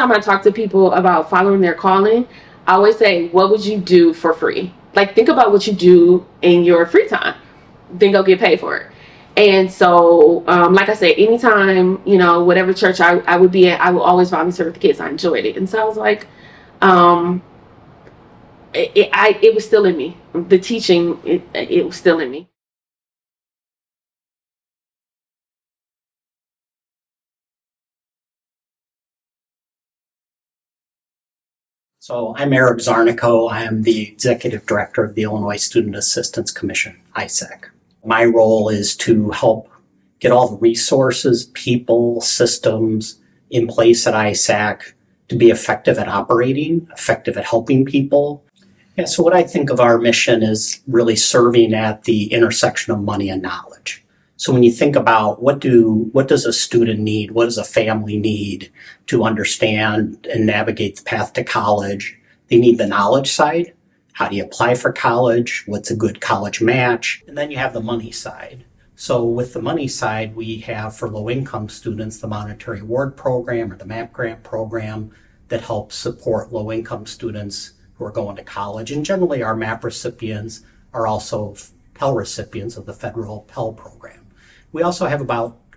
anytime I talk to people about following their calling, I always say, what would you do for free? Like, think about what you do in your free time, then go get paid for it. And so, like I said, anytime, whatever church I would be at, I would always volunteer with the kids. I enjoyed it. And so I was like, it was still in me. The teaching, it was still in me. So I'm Eric Zarnico. I am the Executive Director of the Illinois Student Assistance Commission, ISAC. My role is to help get all the resources, people, systems in place at ISAC to be effective at operating, effective at helping people. Yeah, so what I think of our mission is really serving at the intersection of money and knowledge. So when you think about what does a student need, what does a family need to understand and navigate the path to college, they need the knowledge side. How do you apply for college? What's a good college match? And then you have the money side. So with the money side, we have for low-income students the Monetary Award Program or the MAP Grant Program that helps support low-income students who are going to college. And generally our MAP recipients are also Pell recipients of the federal Pell program. We also have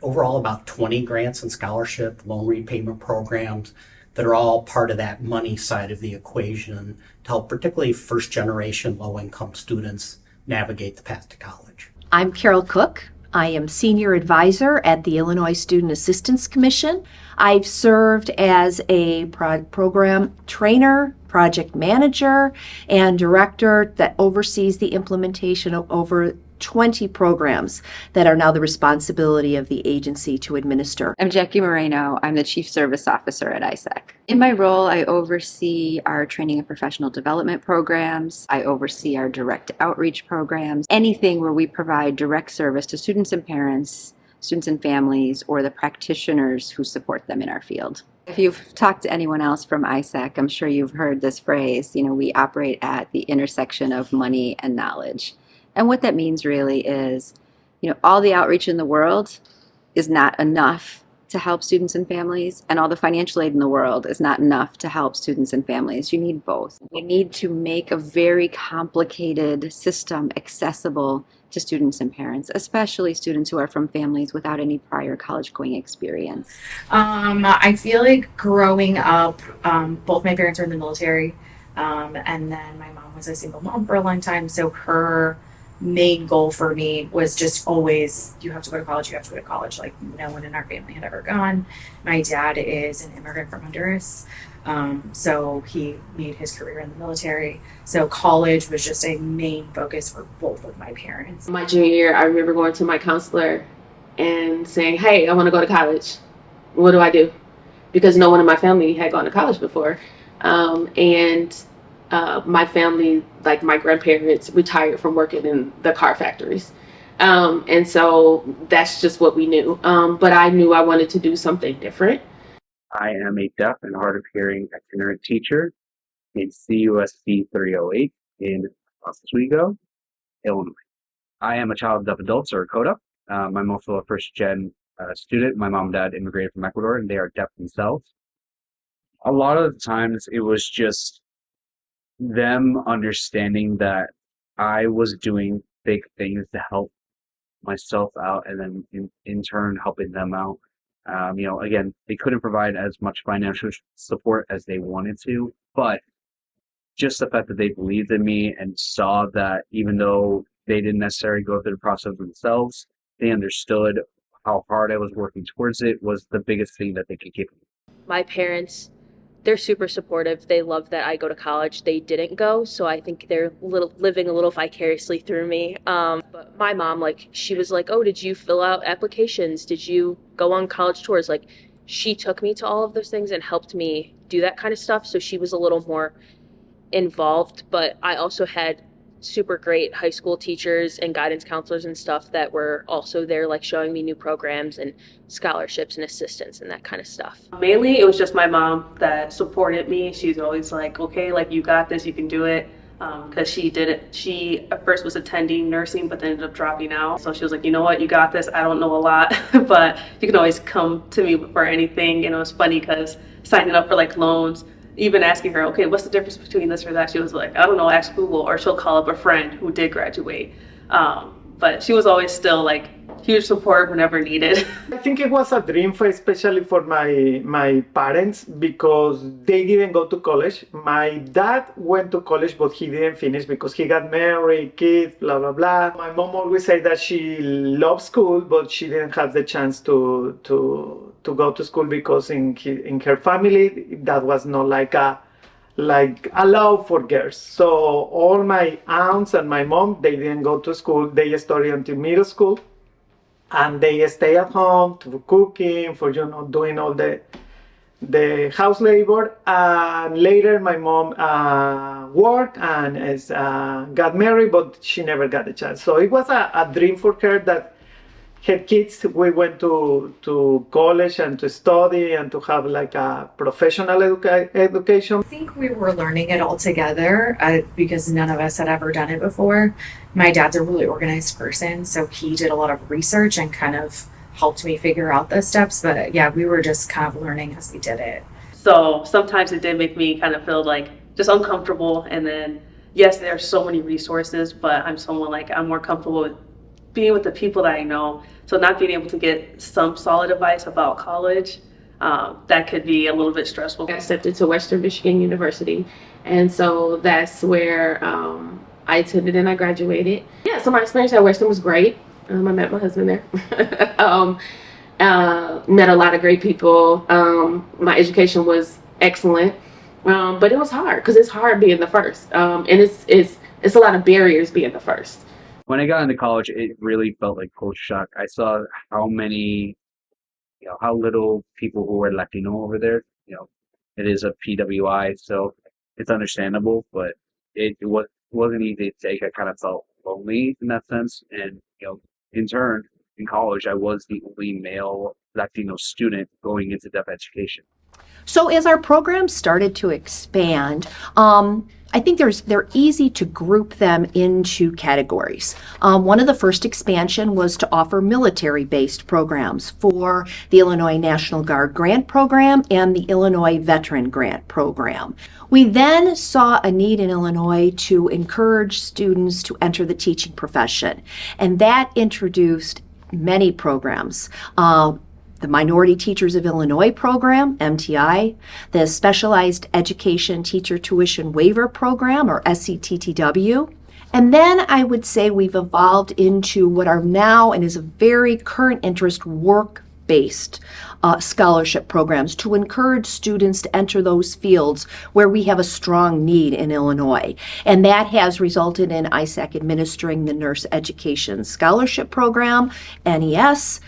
overall about 20 grants and scholarship loan repayment programs that are all part of that money side of the equation to help particularly first generation low income students navigate the path to college. I'm Carol Cook. I am Senior Advisor at the Illinois Student Assistance Commission. I've served as a program trainer, project manager, and director that oversees the implementation of over 20 programs that are now the responsibility of the agency to administer. I'm Jackie Moreno. I'm the Chief Service Officer at ISAC. In my role, I oversee our training and professional development programs. I oversee our direct outreach programs, anything where we provide direct service to students and parents, students and families, or the practitioners who support them in our field. If you've talked to anyone else from ISAC, I'm sure you've heard this phrase, we operate at the intersection of money and knowledge. And what that means really is, all the outreach in the world is not enough to help students and families, and all the financial aid in the world is not enough to help students and families. You need both. We need to make a very complicated system accessible to students and parents, especially students who are from families without any prior college-going experience. I feel like growing up, both my parents were in the military, and then my mom was a single mom for a long time, so her main goal for me was just always, you have to go to college, you have to go to college. Like, no one in our family had ever gone. My dad is an immigrant from Honduras, so he made his career in the military. So college was just a main focus for both of my parents. My junior year, I remember going to my counselor and saying, hey, I want to go to college. What do I do? Because no one in my family had gone to college before. My family, like my grandparents, retired from working in the car factories. And so that's just what we knew. But I knew I wanted to do something different. I am a deaf and hard of hearing itinerant teacher in CUSC 308 in Oswego, Illinois. I am a child of deaf adults, or CODA. I'm also a first gen student. My mom and dad immigrated from Ecuador, and they are deaf themselves. A lot of the times it was just them understanding that I was doing big things to help myself out, and then in turn helping them out. Again, they couldn't provide as much financial support as they wanted to, but just the fact that they believed in me and saw that even though they didn't necessarily go through the process themselves, they understood how hard I was working towards it was the biggest thing that they could give me. My parents, they're super supportive. They love that I go to college. They didn't go, so I think they're living a little vicariously through me. But my mom, she was like, oh, did you fill out applications? Did you go on college tours? She took me to all of those things and helped me do that kind of stuff, so she was a little more involved. But I also had super great high school teachers and guidance counselors and stuff that were also there, showing me new programs and scholarships and assistance and that kind of stuff. Mainly it was just my mom that supported me. She's always like, okay, you got this, you can do it. Because she did it. She at first was attending nursing, but then ended up dropping out. So she was like, you know what, you got this. I don't know a lot, but you can always come to me for anything. And it was funny because signing up for like loans, even asking her, okay, what's the difference between this or that? She was like, I don't know, ask Google, or she'll call up a friend who did graduate. But she was always still like huge support whenever needed. I think it was a dream for, especially for my parents, because they didn't go to college. My dad went to college, but he didn't finish because he got married, kids, blah blah blah. My mom always said that she loved school, but she didn't have the chance to go to school because in her family that was not like allowed for girls. So all my aunts and my mom, they didn't go to school. They studied until middle school, and they stay at home to cooking, for doing all the house labor. And later my mom worked and got married, but she never got the chance. So it was a dream for her that her kids, we went to college and to study and to have like a professional education. I think we were learning it all together because none of us had ever done it before. My dad's a really organized person, so he did a lot of research and kind of helped me figure out the steps. But yeah, we were just kind of learning as we did it. So sometimes it did make me kind of feel like just uncomfortable. And then, yes, there are so many resources, but I'm someone like, I'm more comfortable with being with the people that I know. So not being able to get some solid advice about college, that could be a little bit stressful. I accepted to Western Michigan University, and so that's where I attended and I graduated. Yeah, so my experience at Western was great. I met my husband there. Met a lot of great people. My education was excellent, but it was hard because it's hard being the first, and it's a lot of barriers being the first. When I got into college, it really felt like culture shock. I saw how many, how little people who were Latino over there. It is a PWI, so it's understandable, but it wasn't easy to take. I kind of felt lonely in that sense. And, in turn, in college, I was the only male Latino student going into deaf education. So as our programs started to expand, I think they're easy to group them into categories. One of the first expansion was to offer military-based programs for the Illinois National Guard Grant Program and the Illinois Veteran Grant Program. We then saw a need in Illinois to encourage students to enter the teaching profession, and that introduced many programs. The Minority Teachers of Illinois program, MTI, the Specialized Education Teacher Tuition Waiver Program, or SCTTW. And then I would say we've evolved into what are now and is a very current interest work-based scholarship programs to encourage students to enter those fields where we have a strong need in Illinois. And that has resulted in ISAC administering the Nurse Education Scholarship Program, NES.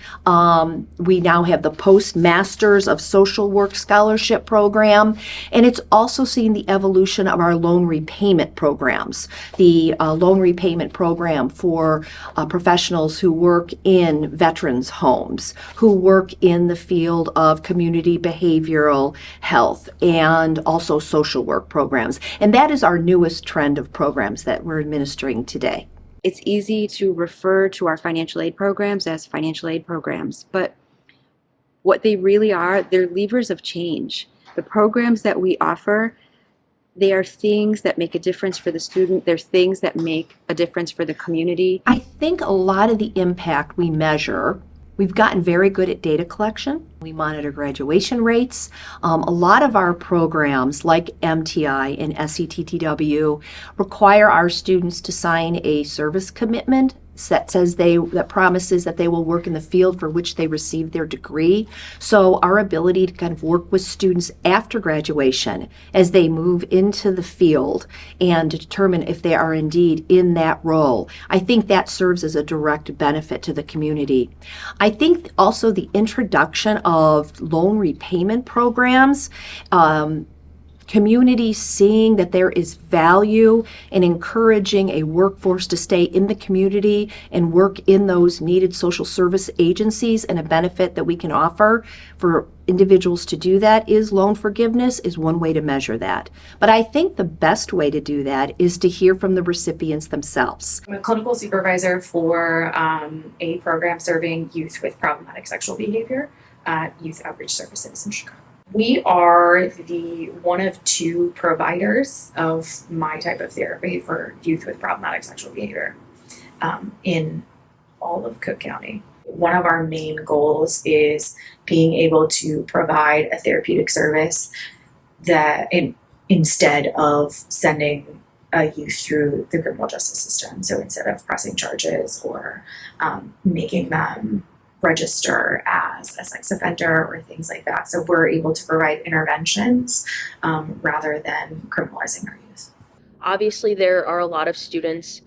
We now have the Postmasters of Social Work Scholarship Program, and it's also seen the evolution of our loan repayment programs. The loan repayment program for professionals who work in veterans' homes, who work in the field of community behavioral health, and also social work programs. And that is our newest trend of programs that we're administering today. It's easy to refer to our financial aid programs as financial aid programs, but what they really are, they're levers of change. The programs that we offer, they are things that make a difference for the student. They're things that make a difference for the community. I think a lot of the impact we measure, we've gotten very good at data collection. We monitor graduation rates. A lot of our programs like MTI and SCTTW require our students to sign a service commitment that promises that they will work in the field for which they received their degree. So our ability to kind of work with students after graduation as they move into the field and determine if they are indeed in that role, I think that serves as a direct benefit to the community. I think also the introduction of loan repayment programs, communities seeing that there is value in encouraging a workforce to stay in the community and work in those needed social service agencies, and a benefit that we can offer for individuals to do that is loan forgiveness is one way to measure that. But I think the best way to do that is to hear from the recipients themselves. I'm a clinical supervisor for a program serving youth with problematic sexual behavior at Youth Outreach Services in Chicago. We are the one of two providers of my type of therapy for youth with problematic sexual behavior in all of Cook County. One of our main goals is being able to provide a therapeutic service that instead of sending a youth through the criminal justice system. So instead of pressing charges or making them register as a sex offender or things like that. So we're able to provide interventions rather than criminalizing our youth. Obviously, there are a lot of students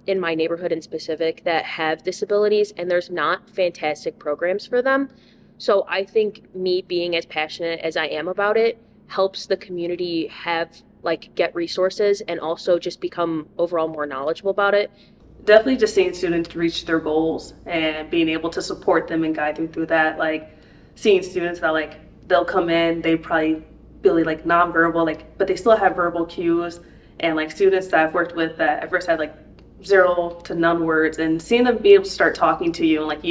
in my neighborhood in specific that have disabilities, and there's not fantastic programs for them. So I think me being as passionate as I am about it helps the community get resources and also just become overall more knowledgeable about it. Definitely just seeing students reach their goals and being able to support them and guide them through that. Like seeing students that they'll come in, they probably really nonverbal, but they still have verbal cues. And students that I've worked with that at first had 0 to none words, and seeing them be able to start talking to you and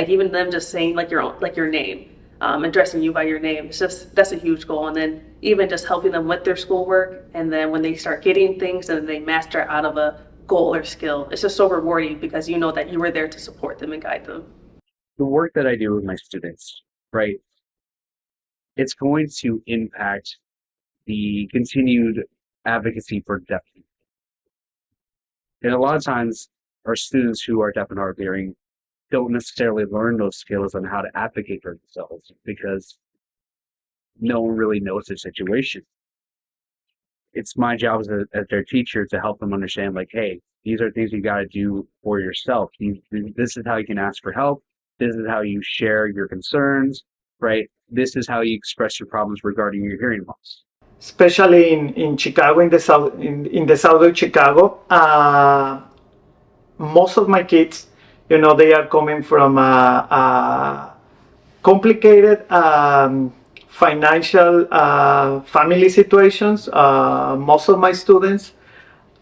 even them just saying your name, addressing you by your name. That's a huge goal. And then even just helping them with their schoolwork, and then when they start getting things and they master out of a goal or skill, it's just so rewarding because you know that you were there to support them and guide them. The work that I do with my students, right, it's going to impact the continued advocacy for deaf people. And a lot of times our students who are deaf and hard of hearing don't necessarily learn those skills on how to advocate for themselves because no one really knows their situation. It's my job as their teacher to help them understand, hey, these are things you got to do for yourself. This is how you can ask for help. This is how you share your concerns, right? This is how you express your problems regarding your hearing loss. Especially in Chicago, in the south of Chicago, most of my kids, they are coming from complicated financial family situations. Most of my students,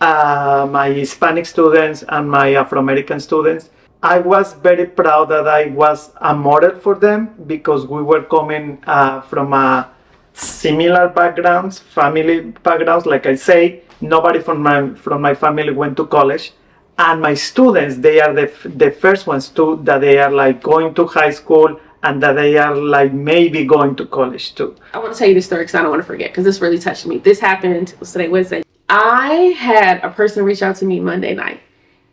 my Hispanic students and my Afro-American students, I was very proud that I was a model for them because we were coming from a similar backgrounds, family backgrounds. Like I say, nobody from my family went to college, and my students, they are the first ones too that they are going to high school and that they are maybe going to college too. I want to tell you this story because I don't want to forget, because this really touched me. This happened today, Wednesday. I had a person reach out to me Monday night,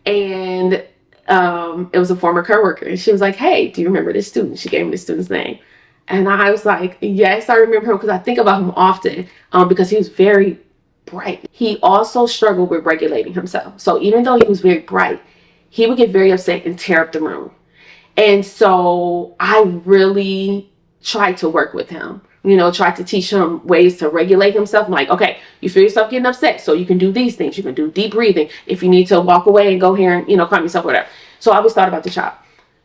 and it was a former coworker, and she was like, "Hey, do you remember this student?" She gave me the student's name, and I was like, "Yes, I remember him," because I think about him often because he was very bright. He also struggled with regulating himself. So even though he was very bright, he would get very upset and tear up the room. And so I really tried to work with him, tried to teach him ways to regulate himself. I'm like, okay, you feel yourself getting upset, so you can do these things. You can do deep breathing. If you need to walk away and go here and, calm yourself, whatever. So I always thought about the child.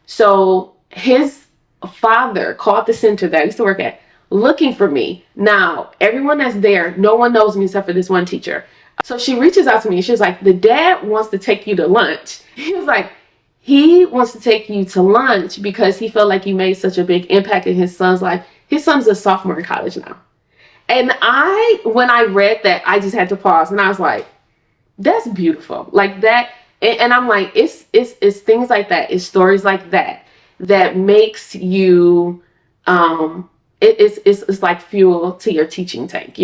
So his father called the center that I used to work at looking for me. Now, everyone that's there, no one knows me except for this one teacher. So she reaches out to me and she was like, the dad wants to take you to lunch. He was like, he wants to take you to lunch because he felt like you made such a big impact in his son's life. His son's a sophomore in college now. And when I read that, I just had to pause and I was like, that's beautiful. Like that. And I'm like, it's things like that. It's stories like that makes you, it's like fuel to your teaching tank,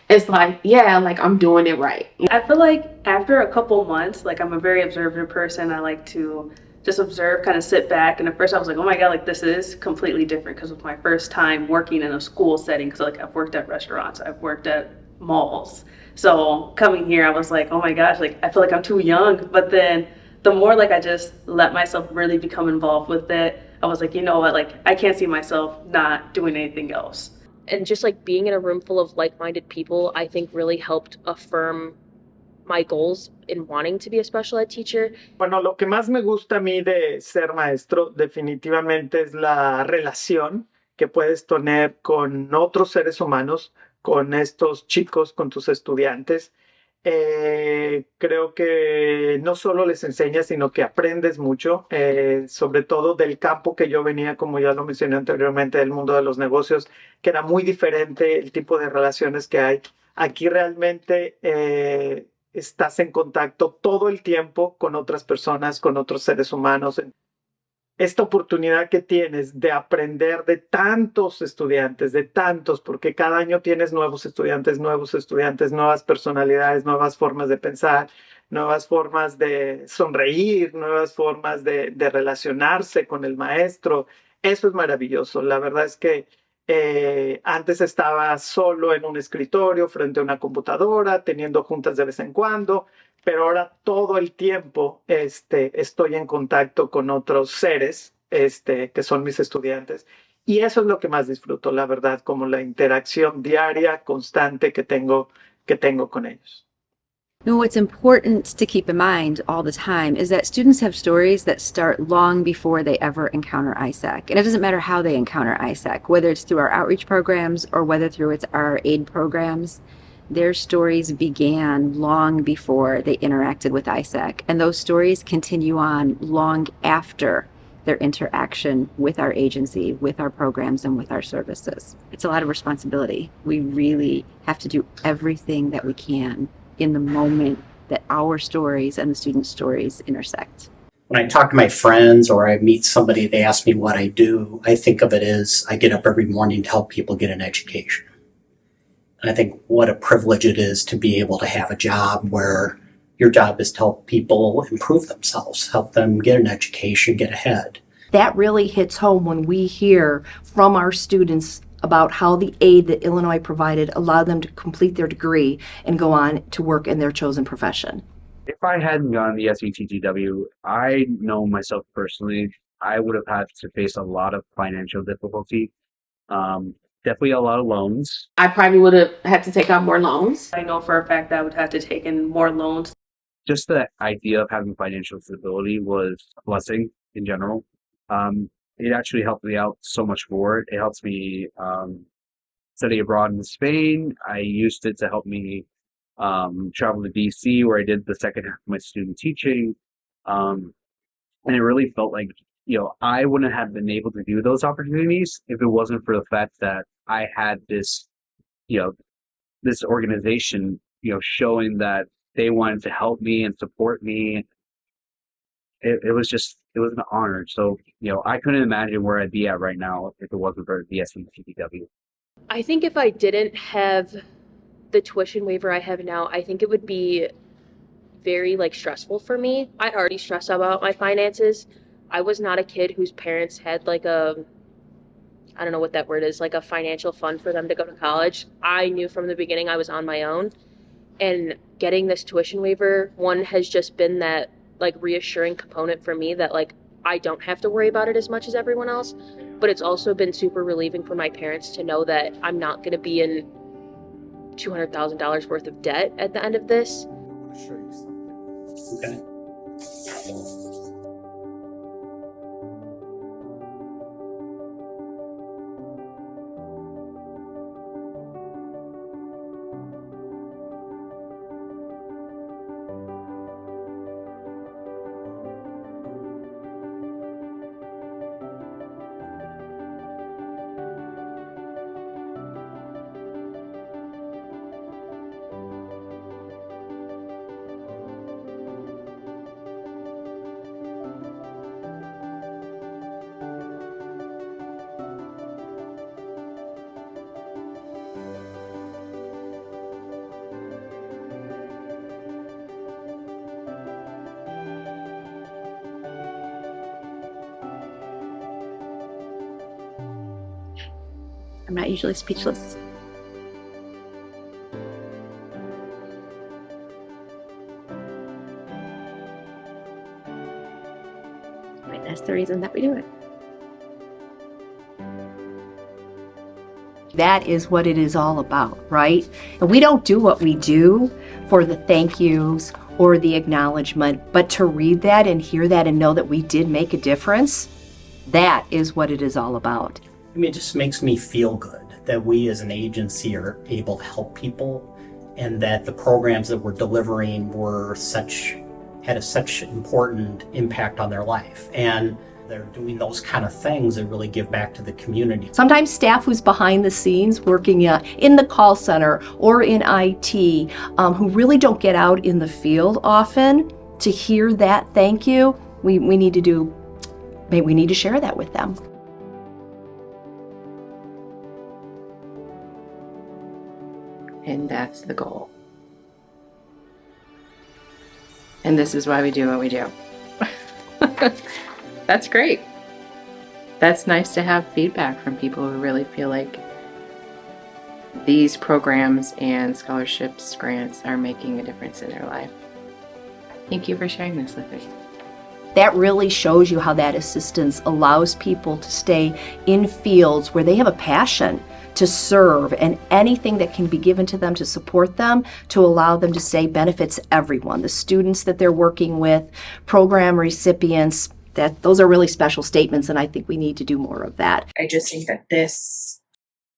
It's like, yeah, I'm doing it right. I feel like after a couple months, I'm a very observant person. I like to just observe, kind of sit back. And at first I was like, oh my God, this is completely different because it was my first time working in a school setting. Because I've worked at restaurants, I've worked at malls. So coming here, I was like, oh my gosh, I feel like I'm too young. But then the more I just let myself really become involved with it, I was like, you know what, I can't see myself not doing anything else. And just being in a room full of like-minded people, I think really helped affirm my goals in wanting to be a special ed teacher. Bueno, lo que más me gusta a mí de ser maestro definitivamente es la relación que puedes tener con otros seres humanos, con estos chicos, con tus estudiantes. Creo que no solo les enseñas, sino que aprendes mucho, sobre todo del campo que yo venía, como ya lo mencioné anteriormente, del mundo de los negocios, que era muy diferente el tipo de relaciones que hay. Aquí realmente estás en contacto todo el tiempo con otras personas, con otros seres humanos. Esta oportunidad que tienes de aprender de tantos estudiantes, de tantos, porque cada año tienes nuevos estudiantes, nuevas personalidades, nuevas formas de pensar, nuevas formas de sonreír, nuevas formas de relacionarse con el maestro. Eso es maravilloso. La verdad es que antes estaba solo en un escritorio frente a una computadora, teniendo juntas de vez en cuando, pero ahora todo el tiempo estoy en contacto con otros seres que son mis estudiantes. Y eso es lo que más disfruto, la verdad, como la interacción diaria, constante que tengo con ellos. Now, what's important to keep in mind all the time is that students have stories that start long before they ever encounter ISAC. And it doesn't matter how they encounter ISAC, whether it's through our outreach programs or whether through our aid programs. Their stories began long before they interacted with ISAC, and those stories continue on long after their interaction with our agency, with our programs, and with our services. It's a lot of responsibility. We really have to do everything that we can in the moment that our stories and the students' stories intersect. When I talk to my friends or I meet somebody, they ask me what I do. I think of it as I get up every morning to help people get an education. And I think what a privilege it is to be able to have a job where your job is to help people improve themselves, help them get an education, get ahead. That really hits home when we hear from our students about how the aid that Illinois provided allowed them to complete their degree and go on to work in their chosen profession. If I hadn't gone the SETTW, I know myself personally, I would have had to face a lot of financial difficulty. Definitely a lot of loans. I probably would have had to take out more loans. I know for a fact that I would have to take in more loans. Just the idea of having financial stability was a blessing in general. It actually helped me out so much more. It helps me study abroad in Spain. I used it to help me travel to DC, where I did the second half of my student teaching. And it really felt like, I wouldn't have been able to do those opportunities if it wasn't for the fact that I had this, this organization, showing that they wanted to help me and support me. It was an honor. So, I couldn't imagine where I'd be at right now if it wasn't for the SETTW. I think if I didn't have the tuition waiver I have now, I think it would be very stressful for me. I already stress about my finances. I was not a kid whose parents had I don't know what that word is, a financial fund for them to go to college. I knew from the beginning I was on my own. And getting this tuition waiver, one, has just been that reassuring component for me that I don't have to worry about it as much as everyone else. But it's also been super relieving for my parents to know that I'm not going to be in $200,000 worth of debt at the end of this. I want to show you something. Okay. I'm not usually speechless. Right, that's the reason that we do it. That is what it is all about, right? And we don't do what we do for the thank yous or the acknowledgement, but to read that and hear that and know that we did make a difference, that is what it is all about. It just makes me feel good that we as an agency are able to help people and that the programs that we're delivering had such important impact on their life. And they're doing those kind of things that really give back to the community. Sometimes staff who's behind the scenes working in the call center or in IT, who really don't get out in the field often, to hear that thank you, we need to share that with them. And that's the goal. And this is why we do what we do. That's great. That's nice to have feedback from people who really feel like these programs and scholarships, grants are making a difference in their life. Thank you for sharing this with me. That really shows you how that assistance allows people to stay in fields where they have a passion to serve, and anything that can be given to them to support them, to allow them to stay, benefits everyone. The students that they're working with, program recipients, those are really special statements, and I think we need to do more of that. I just think that this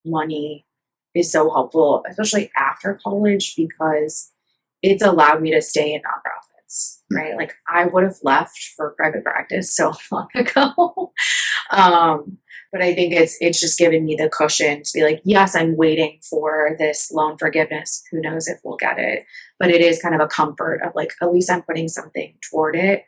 money is so helpful, especially after college, because it's allowed me to stay in nonprofits, right? Like I would have left for private practice so long ago. But I think it's just given me the cushion to be like, yes, I'm waiting for this loan forgiveness. Who knows if we'll get it? But it is kind of a comfort of like, at least I'm putting something toward it.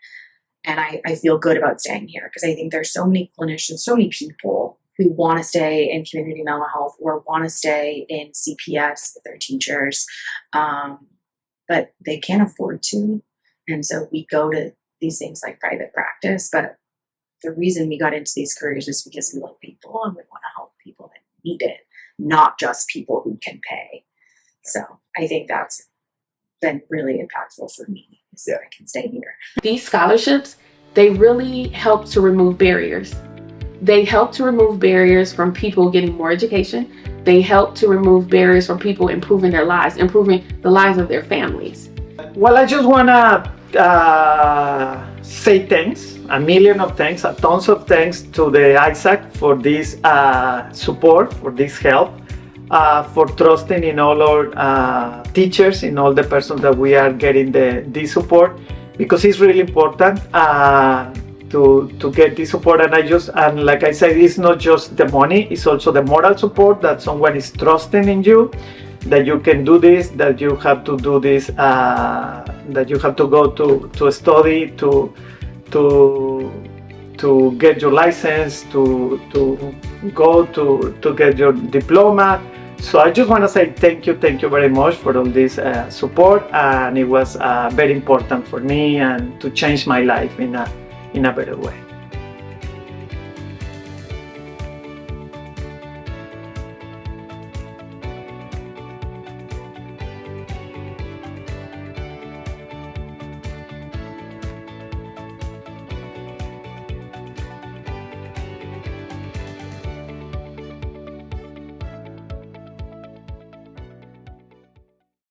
And I feel good about staying here, because I think there's so many clinicians, so many people who want to stay in community mental health or want to stay in CPS with their teachers, but they can't afford to. And so we go to these things like private practice, but the reason we got into these careers is because we love people and we want to help people that need it, not just people who can pay. So I think that's been really impactful for me, is that I can stay here. These scholarships, they really help to remove barriers. They help to remove barriers from people getting more education. They help to remove barriers from people improving their lives, improving the lives of their families. Well, I just want to say thanks, a million of thanks, tons of thanks to the ISAC for this support, for this help, for trusting in all our teachers, in all the persons that we are getting this support, because it's really important to get this support. And like I said, it's not just the money, it's also the moral support, that someone is trusting in you, that you can do this, that you have to do this, that you have to go to study, to get your license, to go to get your diploma. So I just want to say thank you very much for all this support, and it was very important for me and to change my life in a better way.